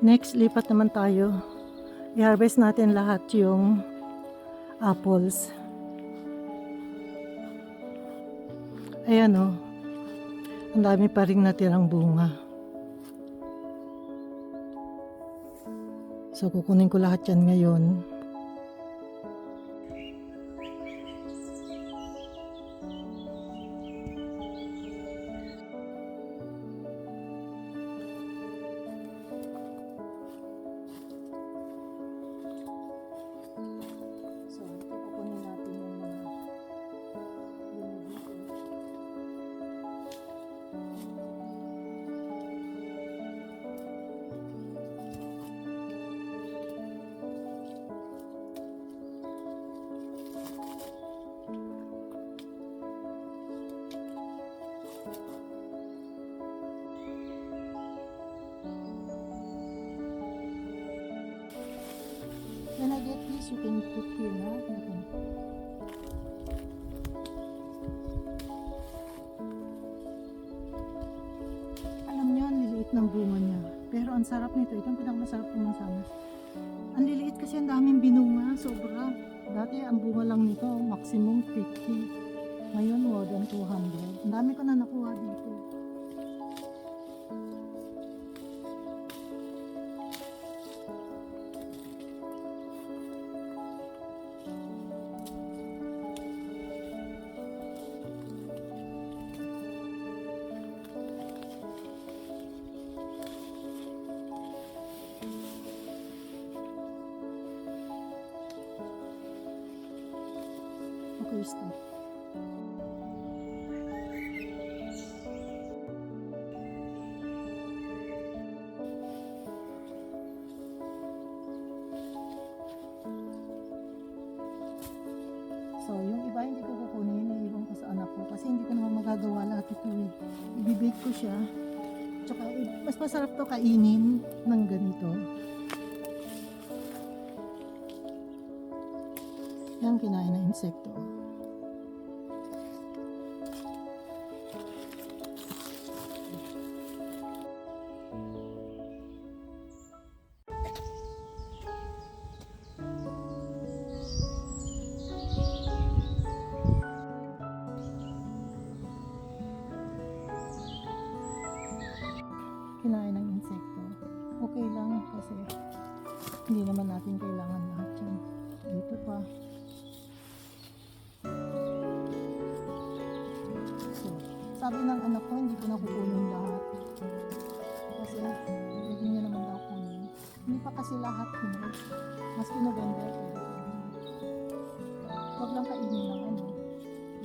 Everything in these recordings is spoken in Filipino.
Next, lipat naman tayo. I-harvest natin lahat yung apples. Ayan o. Ang dami pa rin natirang bunga. So, kukunin ko lahat yan ngayon. So, ito kukunin natin yung mga when I get this, you can put here na. Alam nyo, ang liliit ng bunga niya. Pero ang sarap nito. Ito ang pinakamasarap kong mansanas. Ang liliit kasi ang daming binunga. Sobra. Dati ang bunga lang nito, maximum 50. Ngayon, more than 200. Ang dami ko na nakuha dito. Okay, stop. So, yung iba hindi ko kukunin, iiwan ko sa anak ko kasi hindi ko naman magagawa lahat ito eh. Ibibake ko siya. Tsaka, mas masarap to kainin ng ganito. Yan kinain na insekto. Kinain ng insekto. Okay lang kasi hindi naman natin kailangan lahat yan. Dito pa. So, sabi ng anak ko, hindi ko na kukunin lahat. Kasi, pwede niya naman daw kunin. Hindi pa kasi lahat hinog. Maski November, pwede kunin. Huwag lang kainin ng ano,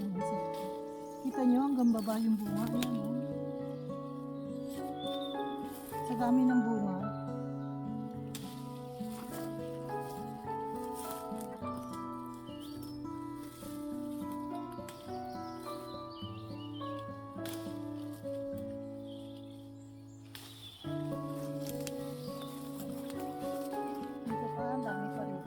ng insekto. Kita nyo, hanggang baba yung bunga. Ayan, no? Sa dami ng bunga, dito pa, ang dami pa rin.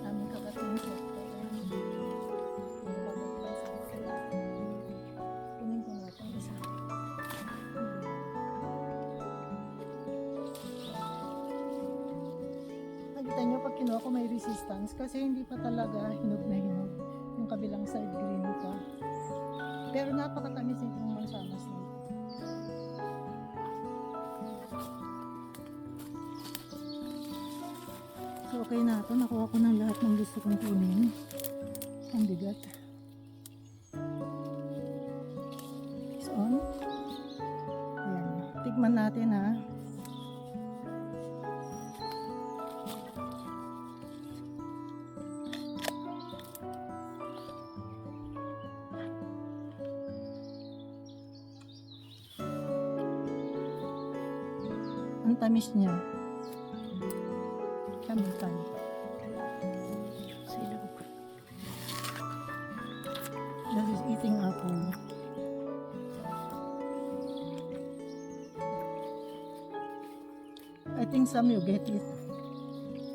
Daming kagat ng insekto. Kunin ko nga itong isa. Nakita nyo, pag kinuha ko may resistance kasi hindi pa talaga hinog na hinog. Yung kabilang side green pa. Pero napakatamis itong mansanas nito. So okay na ito. Nakuha ko ng lahat ng gusto kong kunin. Ang bigat. So on. Ayan. Tigman natin ha. Ang tamis niya. Kamutan. Silog. That is eating apple. getting some, you get it.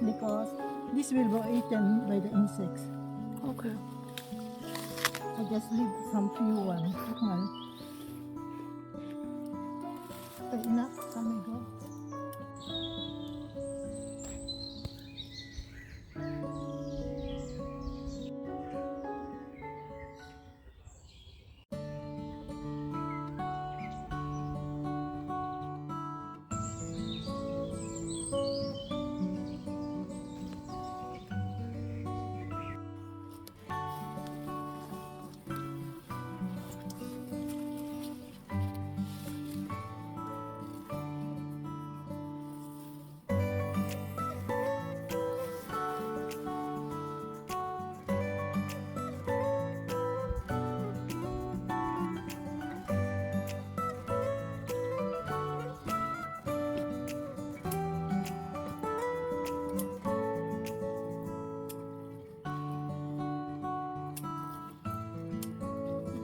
Because this will be eaten by the insects. Okay. I just leave some few one. Okay. Okay, enough. Come and go.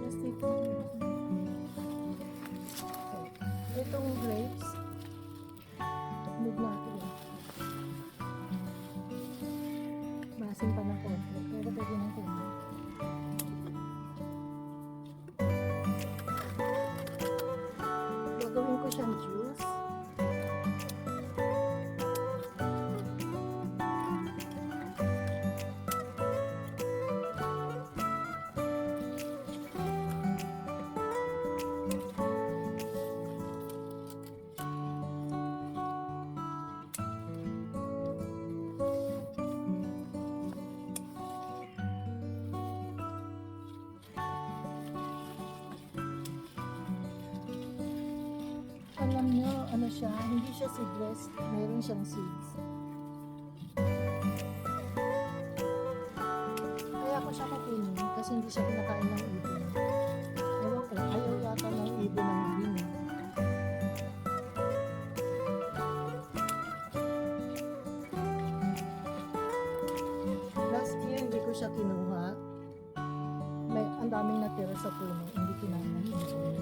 Just take it. Itong grapes, move natin. Basin pa ng konti, pero pwede ng konti. Gagawin ko siyang juice. Alam nyo, ano siya, hindi siya seedless, mayroon siyang seeds. Kaya ako siya kukunin kasi hindi siya kinakain ng ibon. Ewan ko, ayaw yata ng ibon ng green. Last year, hindi ko siya kinuha. Ang daming natira sa puno, hindi kinain ng ibon.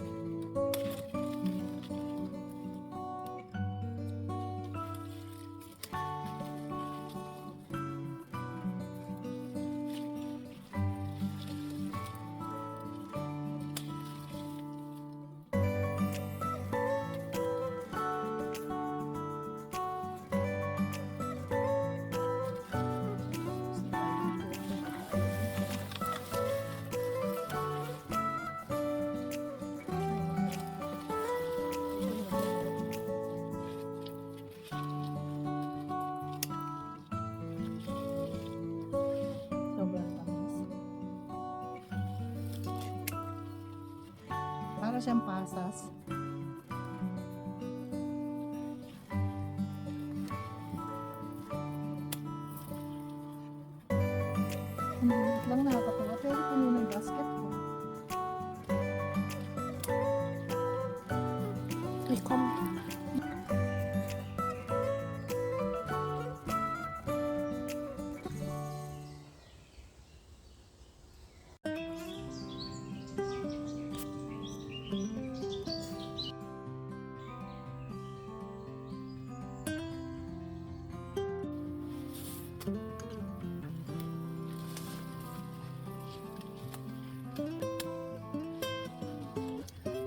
Para siyang pasas. Lang nakakatawa, pero puno ng basket ko. Ay, come.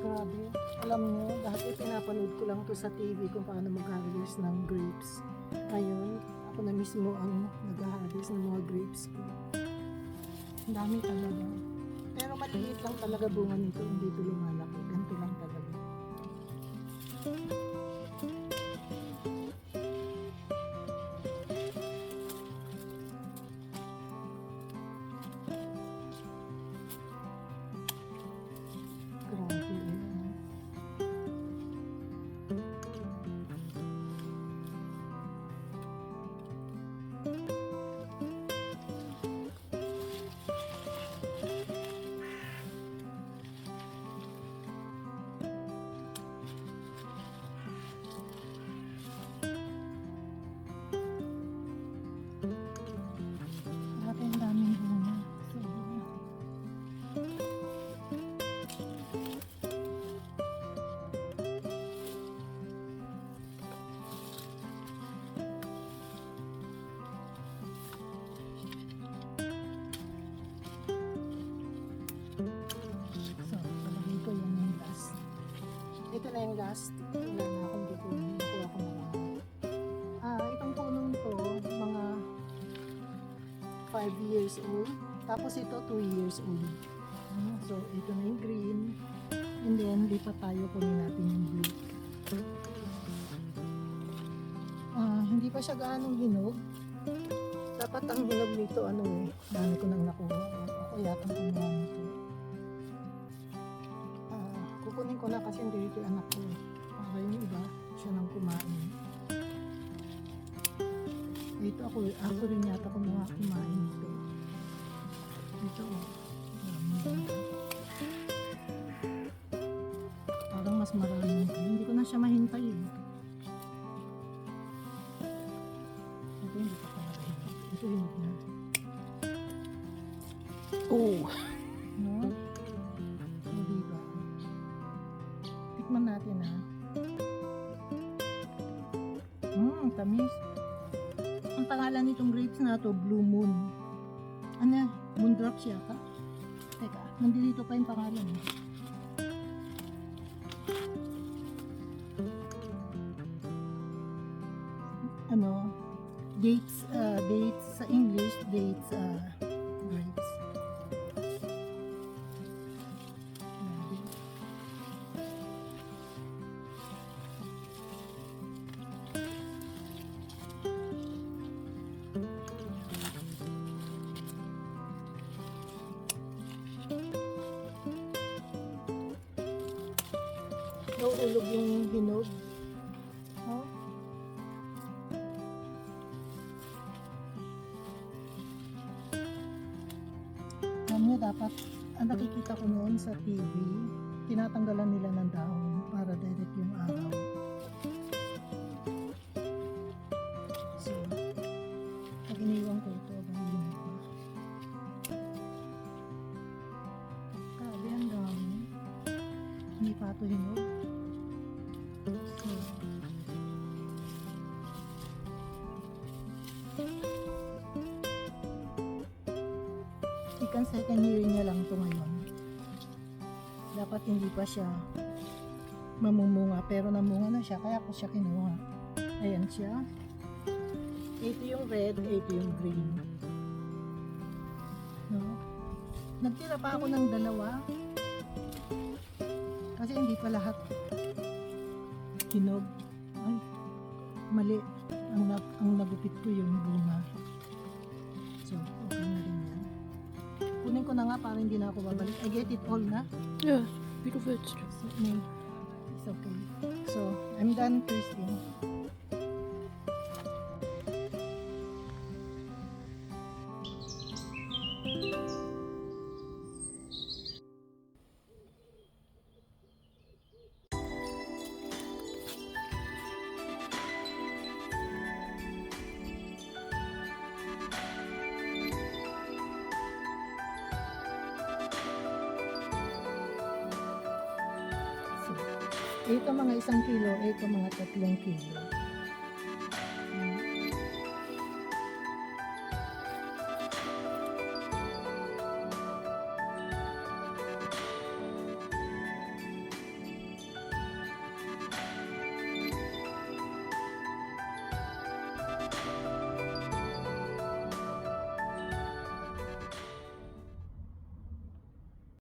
Grabe. Alam nyo, dati pinapanood ko lang to sa TV kung paano mag-harvest ng grapes. Ngayon, ako na mismo ang nag-harvest ng mga grapes ko. Ang dami talaga. Pero maliit lang talaga bunga nito, hindi ito lumalaki. Ganito lang talaga. Grabe. na yung last. Wala na akong kukunin. Nakuha ko na lang. Itong punong to, mga 5 years old. Tapos ito, 2 years old. So, ito na yung green. And then, lipat tayo, kunin natin yung blue. Hindi pa siya gaanong hinog. Dapat ang hinog nito, dami ko nang nakuha. Ako yata ang kumuha nito. Kukunin ko na kasi hindi ito yung anak ko. Para yung iba, siya nang kumain. Ito ako rin yata kumain nito. Ito, parang mas marami. Hindi ko na siya mahintay eh. Ito hindi pa pala hinog. Ito hinog na. Oh. No? Hindi ba? Tikman natin ha. Tamis. Ang pangalan nitong grapes na to, Blue Moon. Ano? Moondrops yata? Teka, nandito pa yung pangalan eh. Dates sa English, grapes. Nauulog yung hinog. Oh. Alam niyo, dapat, ang nakikita ko noon sa TV, tinatanggalan nila ng dahon para direct yung araw. So, pag iniwan ko ito, hinog pa. Grabe, ang dami. Hindi pa ito hinog. So, ikan second year niya lang ito ngayon. Dapat hindi pa siya mamumunga, pero namunga na siya, kaya ko siya kinuha. Ayan siya. Ito yung red, ito yung green. No? Nagtira pa ako ng dalawa. Kasi hindi pa lahat hinog. Ay, mali. Ang nagupit ko yung bunga. So, okay na rin yan. Kunin ko na nga para hindi na ako babalik. I get it all na. Yeah, beautiful. It's true. So, it's okay. So, I'm done, Christine. Ito mga 1 kilo, ito mga 3 kilo.